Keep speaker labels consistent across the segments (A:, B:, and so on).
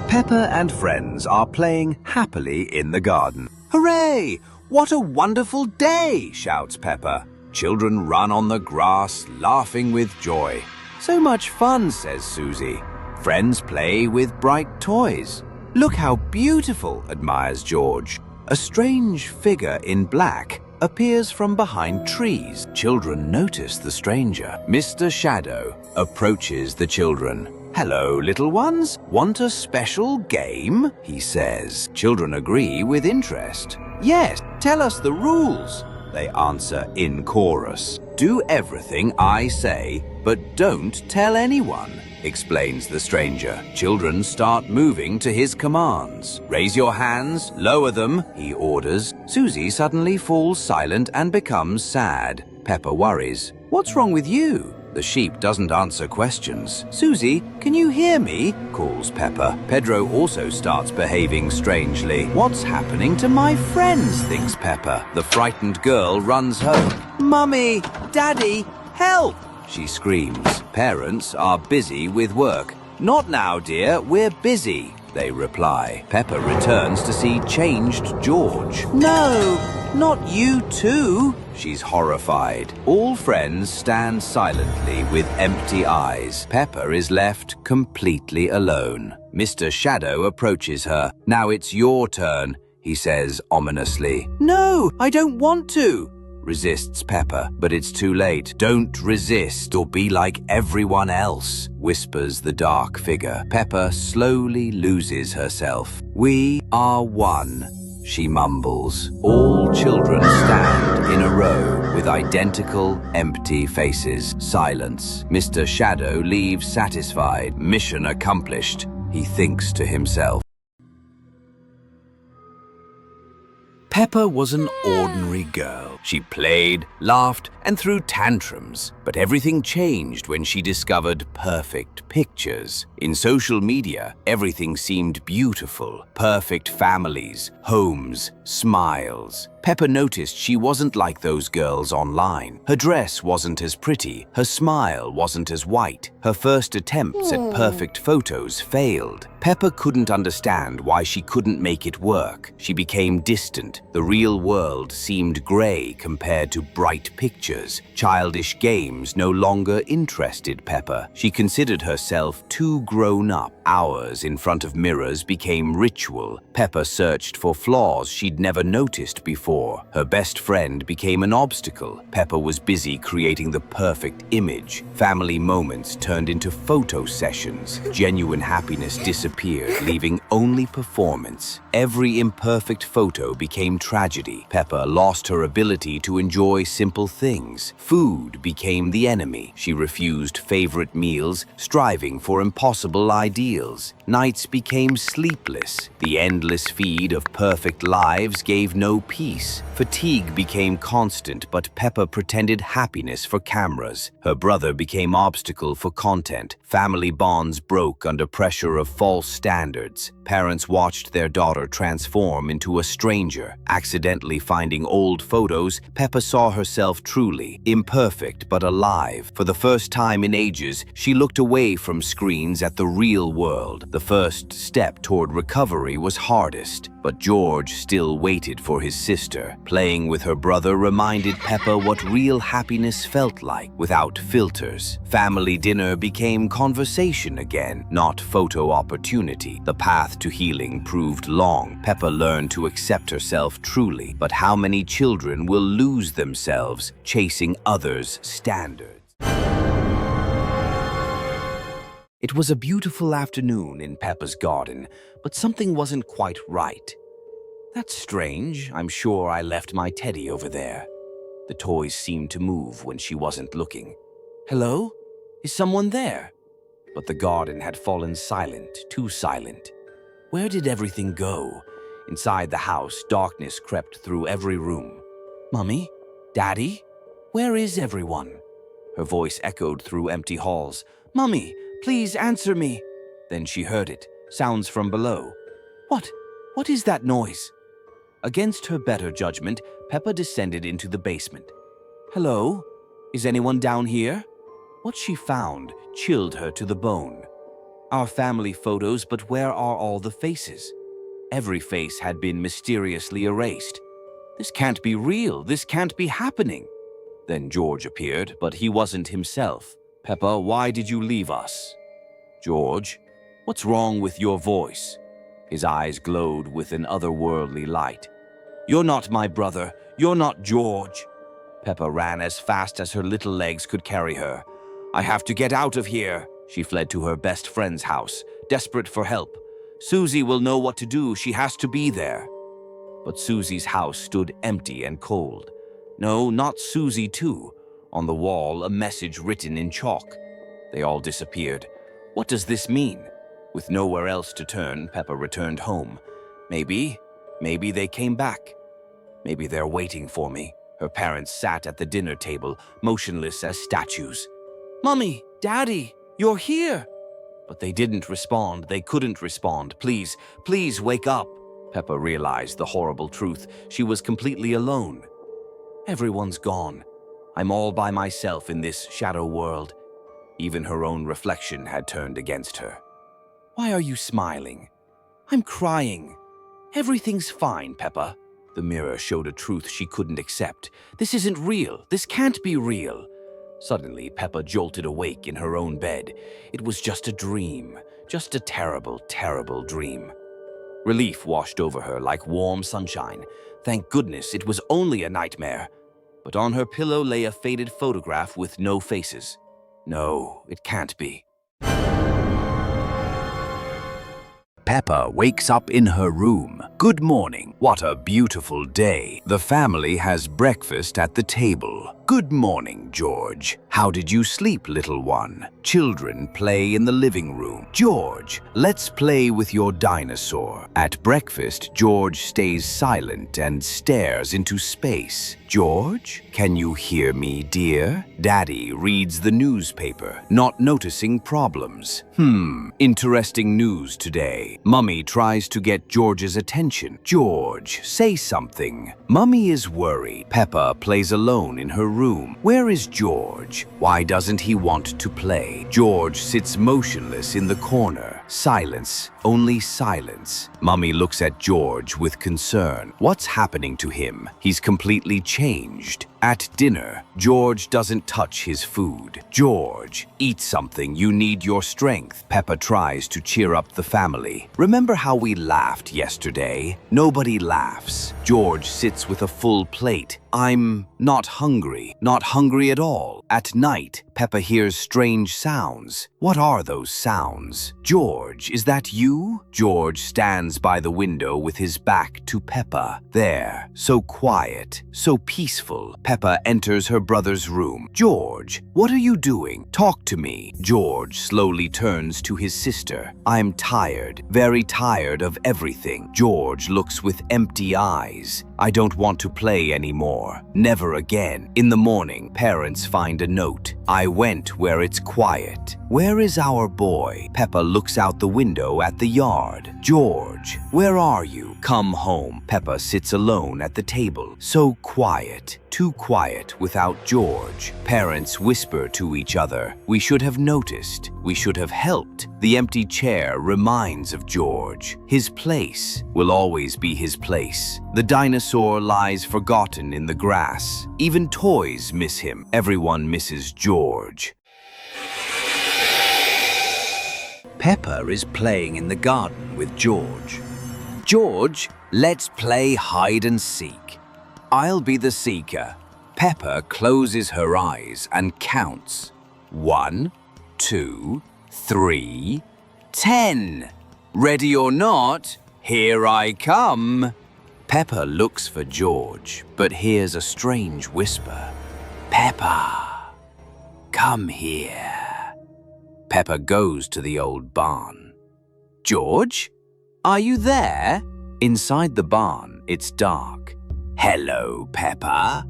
A: Peppa and friends are playing happily in the garden. Hooray! What a wonderful day, shouts Peppa. Children run on the grass, laughing with joy. So much fun, says Susie. Friends play with bright toys. Look how beautiful, admires George. A strange figure in black appears from behind trees. Children notice the stranger. Mr. Shadow approaches the children. Hello, little ones. Want a special game? He says. Children agree with interest. Yes, tell us the rules, they answer in chorus. Do everything I say, but don't tell anyone, explains the stranger. Children start moving to his commands. Raise your hands, lower them, he orders. Susie suddenly falls silent and becomes sad. Peppa worries. What's wrong with you? The sheep doesn't answer questions. Susie, can you hear me? Calls Peppa. Pedro also starts behaving strangely. What's happening to my friends, thinks Peppa. The frightened girl runs home. Mummy! Daddy! Help! She screams. Parents are busy with work. Not now, dear. We're busy, they reply. Peppa returns to see changed George. No, not you too. She's horrified. All friends stand silently with empty eyes. Peppa is left completely alone. Mr. Shadow approaches her. Now it's your turn, he says ominously. No, I don't want to, resists Peppa, but it's too late. Don't resist or be like everyone else, whispers the dark figure. Peppa slowly loses herself. We are one, she mumbles. All children stand in a row with identical empty faces. Silence. Mr. Shadow leaves satisfied. Mission accomplished, he thinks to himself. Peppa was an ordinary girl. She played, laughed, and threw tantrums. But everything changed when she discovered perfect pictures. In social media, everything seemed beautiful. Perfect families, homes, smiles. Peppa noticed she wasn't like those girls online. Her dress wasn't as pretty. Her smile wasn't as white. Her first attempts at perfect photos failed. Peppa couldn't understand why she couldn't make it work. She became distant. The real world seemed gray compared to bright pictures. Childish games no longer interested Peppa. She considered herself too grown up. Hours in front of mirrors became ritual. Peppa searched for flaws she'd never noticed before. Her best friend became an obstacle. Peppa was busy creating the perfect image. Family moments turned into photo sessions. Genuine happiness disappeared, leaving only performance. Every imperfect photo became tragedy. Peppa lost her ability to enjoy simple things. Food became the enemy. She refused favorite meals, striving for impossible ideals. Nights became sleepless. The endless feed of perfect lives gave no peace. Fatigue became constant, but Peppa pretended happiness for cameras. Her brother became obstacle for content. Family bonds broke under pressure of false standards. Parents watched their daughter transform into a stranger. Accidentally finding old photos, Peppa saw herself truly, imperfect but alive. For the first time in ages, she looked away from screens at the real world. The first step toward recovery was hardest, but George still waited for his sister. Playing with her brother reminded Peppa what real happiness felt like, without filters. Family dinner became conversation again, not photo opportunity. The path to healing proved long. Peppa learned to accept herself truly, but how many children will lose themselves chasing others' standards? It was a beautiful afternoon in Peppa's garden, but something wasn't quite right. That's strange. I'm sure I left my teddy over there. The toys seemed to move when she wasn't looking. Hello? Is someone there? But the garden had fallen silent, too silent. Where did everything go? Inside the house, darkness crept through every room. Mummy? Daddy? Where is everyone? Her voice echoed through empty halls. Mummy, please answer me. Then she heard it, sounds from below. What is that noise? Against her better judgment, Peppa descended into the basement. Hello? Is anyone down here? What she found chilled her to the bone. Our family photos, but where are all the faces? Every face had been mysteriously erased. This can't be real. This can't be happening. Then George appeared, but he wasn't himself. Peppa, why did you leave us? George, what's wrong with your voice? His eyes glowed with an otherworldly light. You're not my brother. You're not George. Peppa ran as fast as her little legs could carry her. I have to get out of here. She fled to her best friend's house, desperate for help. Susie will know what to do. She has to be there. But Susie's house stood empty and cold. No, not Susie too. On the wall, a message written in chalk. They all disappeared. What does this mean? With nowhere else to turn, Peppa returned home. Maybe they came back. Maybe they're waiting for me. Her parents sat at the dinner table, motionless as statues. Mommy, Daddy, you're here. But they didn't respond. They couldn't respond. Please, please wake up. Peppa realized the horrible truth. She was completely alone. Everyone's gone. I'm all by myself in this shadow world. Even her own reflection had turned against her. Why are you smiling? I'm crying. Everything's fine, Peppa. The mirror showed a truth she couldn't accept. This isn't real. This can't be real. Suddenly, Peppa jolted awake in her own bed. It was just a dream. Just a terrible, terrible dream. Relief washed over her like warm sunshine. Thank goodness it was only a nightmare. But on her pillow lay a faded photograph with no faces. No, it can't be. Peppa wakes up in her room. Good morning. What a beautiful day. The family has breakfast at the table. Good morning, George. How did you sleep, little one? Children play in the living room. George, let's play with your dinosaur. At breakfast, George stays silent and stares into space. George, can you hear me, dear? Daddy reads the newspaper, not noticing problems. Interesting news today. Mummy tries to get George's attention. George, say something. Mummy is worried. Peppa plays alone in her room. Where is George? Why doesn't he want to play? George sits motionless in the corner. Silence, only silence. Mummy looks at George with concern. What's happening to him? He's completely changed. At dinner, George doesn't touch his food. George, eat something. You need your strength. Peppa tries to cheer up the family. Remember how we laughed yesterday? Nobody laughs. George sits with a full plate. I'm not hungry. Not hungry at all. At night, Peppa hears strange sounds. What are those sounds? George, is that you? George stands by the window with his back to Peppa. There, so quiet, so peaceful. Peppa enters her brother's room. George, what are you doing? Talk to me. George slowly turns to his sister. I'm tired, very tired of everything. George looks with empty eyes. I don't want to play anymore. Never again. In the morning, parents find a note. I went where it's quiet. Where is our boy? Peppa looks out the window at the yard. George, where are you? Come home. Peppa sits alone at the table. So quiet. Too quiet without George. Parents whisper to each other. We should have noticed. We should have helped. The empty chair reminds of George. His place will always be his place. The dinosaur lies forgotten in the grass. Even toys miss him. Everyone misses George. Peppa is playing in the garden with George. George, let's play hide and seek. I'll be the seeker. Peppa closes her eyes and counts. 1, 2, 3, 10. Ready or not, here I come. Peppa looks for George, but hears a strange whisper. Peppa, come here. Peppa goes to the old barn. George, are you there? Inside the barn, it's dark. Hello, Peppa.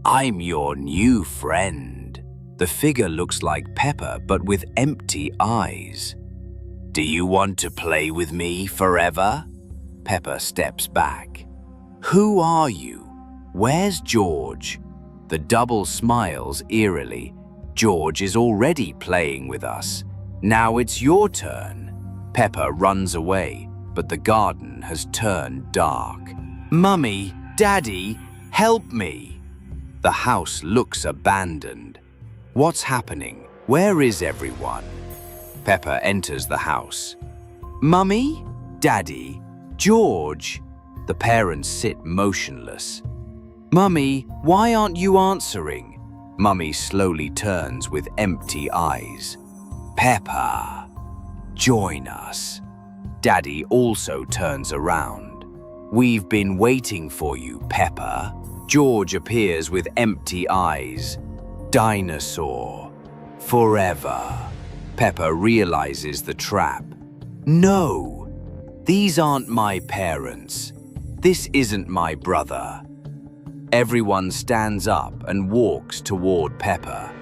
A: I'm your new friend. The figure looks like Peppa, but with empty eyes. Do you want to play with me forever? Peppa steps back. Who are you? Where's George? The double smiles eerily. George is already playing with us. Now it's your turn. Peppa runs away, but the garden has turned dark. Mummy, Daddy, help me! The house looks abandoned. What's happening? Where is everyone? Peppa enters the house. Mummy? Daddy? George? The parents sit motionless. Mummy, why aren't you answering? Mummy slowly turns with empty eyes. Peppa, join us. Daddy also turns around. We've been waiting for you, Peppa. George appears with empty eyes. Dinosaur, forever. Peppa realizes the trap. No, these aren't my parents. This isn't my brother. Everyone stands up and walks toward Peppa.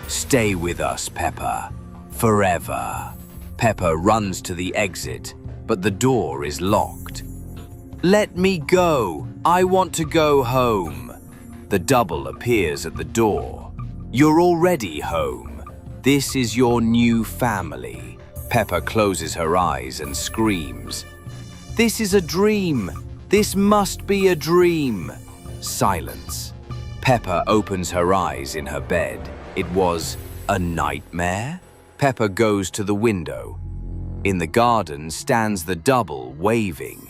A: Stay with us, Peppa. Forever. Peppa runs to the exit, but the door is locked. Let me go. I want to go home. The double appears at the door. You're already home. This is your new family. Peppa closes her eyes and screams. This is a dream. This must be a dream. Silence. Peppa opens her eyes in her bed. It was a nightmare? Peppa goes to the window. In the garden stands the double, waving.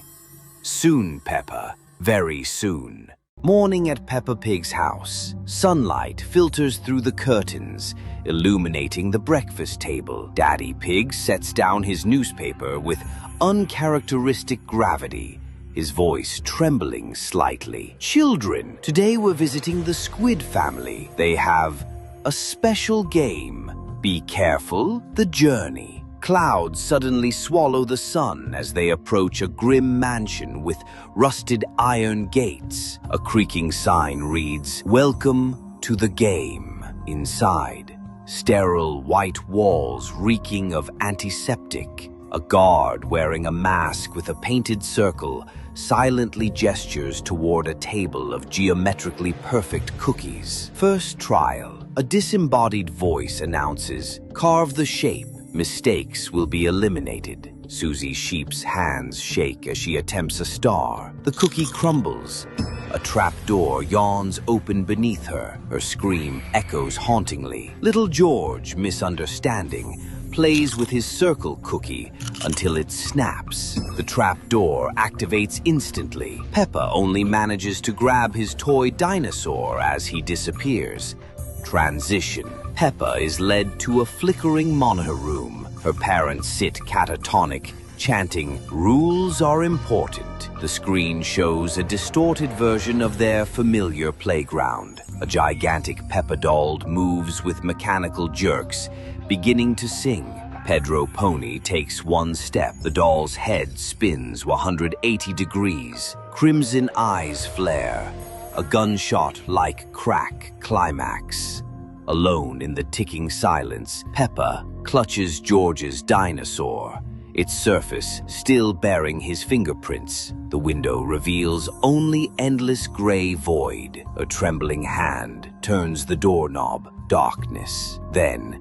A: Soon, Peppa, very soon. Morning at Peppa Pig's house. Sunlight filters through the curtains, illuminating the breakfast table. Daddy Pig sets down his newspaper with uncharacteristic gravity, his voice trembling slightly. Children, today we're visiting the Squid family. They have a special game. Be careful, the journey. Clouds suddenly swallow the sun as they approach a grim mansion with rusted iron gates. A creaking sign reads, "Welcome to the game." Inside, sterile white walls reeking of antiseptic. A guard wearing a mask with a painted circle silently gestures toward a table of geometrically perfect cookies. First trial. A disembodied voice announces, "Carve the shape. Mistakes will be eliminated." Susie Sheep's hands shake as she attempts a star. The cookie crumbles. A trapdoor yawns open beneath her. Her scream echoes hauntingly. Little George, misunderstanding, plays with his circle cookie until it snaps. The trapdoor activates instantly. Peppa only manages to grab his toy dinosaur as he disappears. Transition. Peppa is led to a flickering monitor room. Her parents sit catatonic, chanting, "Rules are important." The screen shows a distorted version of their familiar playground. A gigantic Peppa doll moves with mechanical jerks, beginning to sing. Pedro Pony takes one step. The doll's head spins 180 degrees. Crimson eyes flare. A gunshot-like crack climax. Alone in the ticking silence, Peppa clutches George's dinosaur, its surface still bearing his fingerprints. The window reveals only endless gray void. A trembling hand turns the doorknob. Darkness. Then,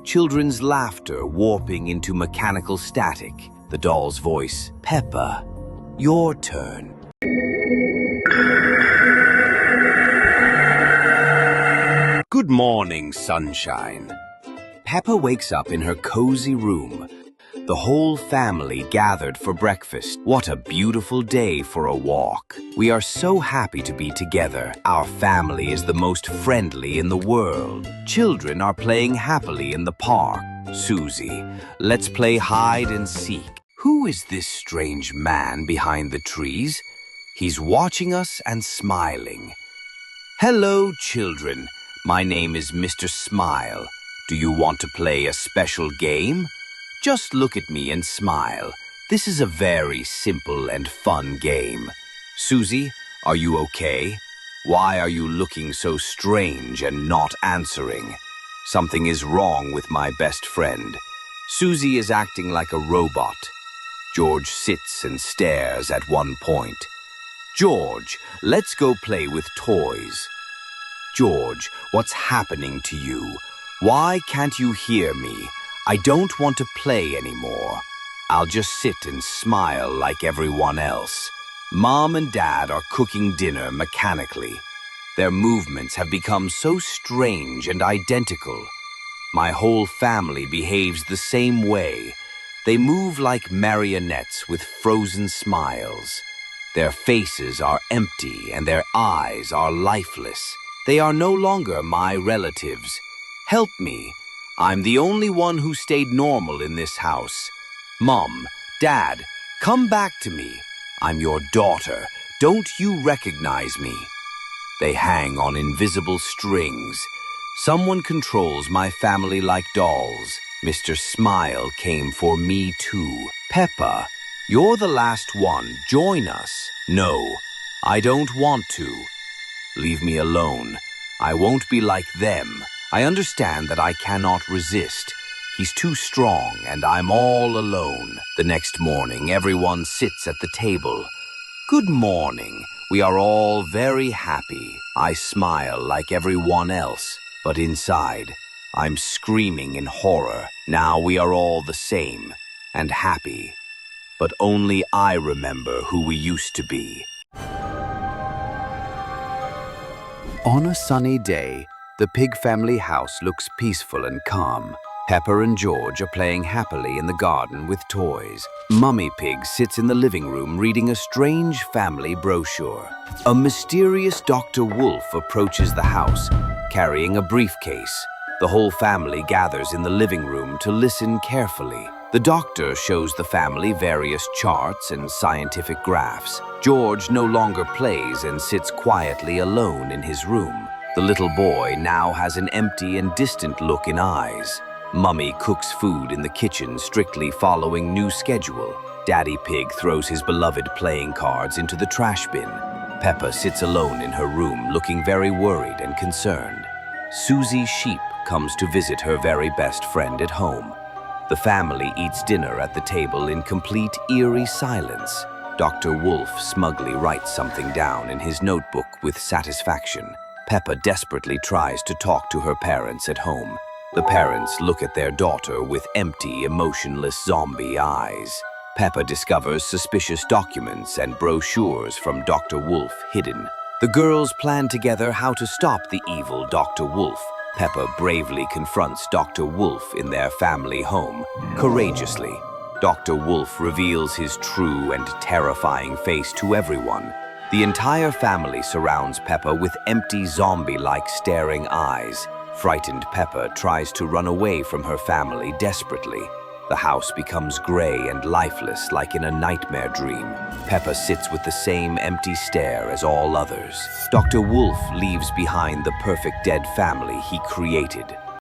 A: children's laughter warping into mechanical static. The doll's voice, "Peppa, your turn." Good morning, sunshine. Peppa wakes up in her cozy room. The whole family gathered for breakfast. What a beautiful day for a walk. We are so happy to be together. Our family is the most friendly in the world. Children are playing happily in the park. Susie, let's play hide and seek. Who is this strange man behind the trees? He's watching us and smiling. Hello, children. My name is Mr. Smile. Do you want to play a special game? Just look at me and smile. This is a very simple and fun game. Susie, are you okay? Why are you looking so strange and not answering? Something is wrong with my best friend. Susie is acting like a robot. George sits and stares at one point. George, let's go play with toys. George, what's happening to you? Why can't you hear me? I don't want to play anymore. I'll just sit and smile like everyone else. Mom and Dad are cooking dinner mechanically. Their movements have become so strange and identical. My whole family behaves the same way. They move like marionettes with frozen smiles. Their faces are empty and their eyes are lifeless. They are no longer my relatives. Help me. I'm the only one who stayed normal in this house. Mom, Dad, come back to me. I'm your daughter. Don't you recognize me? They hang on invisible strings. Someone controls my family like dolls. Mr. Smile came for me too. Peppa, you're the last one. Join us. No, I don't want to. Leave me alone. I won't be like them. I understand that I cannot resist. He's too strong and I'm all alone. The next morning, everyone sits at the table. Good morning. We are all very happy. I smile like everyone else, but inside, I'm screaming in horror. Now we are all the same and happy, but only I remember who we used to be. On a sunny day, the Pig family house looks peaceful and calm. Peppa and George are playing happily in the garden with toys. Mummy Pig sits in the living room reading a strange family brochure. A mysterious Dr. Wolf approaches the house, carrying a briefcase. The whole family gathers in the living room to listen carefully. The doctor shows the family various charts and scientific graphs. George no longer plays and sits quietly alone in his room. The little boy now has an empty and distant look in eyes. Mummy cooks food in the kitchen, strictly following new schedule. Daddy Pig throws his beloved playing cards into the trash bin. Peppa sits alone in her room, looking very worried and concerned. Susie Sheep comes to visit her very best friend at home. The family eats dinner at the table in complete, eerie silence. Dr. Wolf smugly writes something down in his notebook with satisfaction. Peppa desperately tries to talk to her parents at home. The parents look at their daughter with empty, emotionless zombie eyes. Peppa discovers suspicious documents and brochures from Dr. Wolf hidden. The girls plan together how to stop the evil Dr. Wolf. Peppa bravely confronts Dr. Wolf in their family home. Courageously, Dr. Wolf reveals his true and terrifying face to everyone. The entire family surrounds Peppa with empty zombie-like staring eyes. Frightened Peppa tries to run away from her family desperately. The house becomes gray and lifeless like in a nightmare dream. Peppa sits with the same empty stare as all others. Dr. Wolf leaves behind the perfect dead family he created.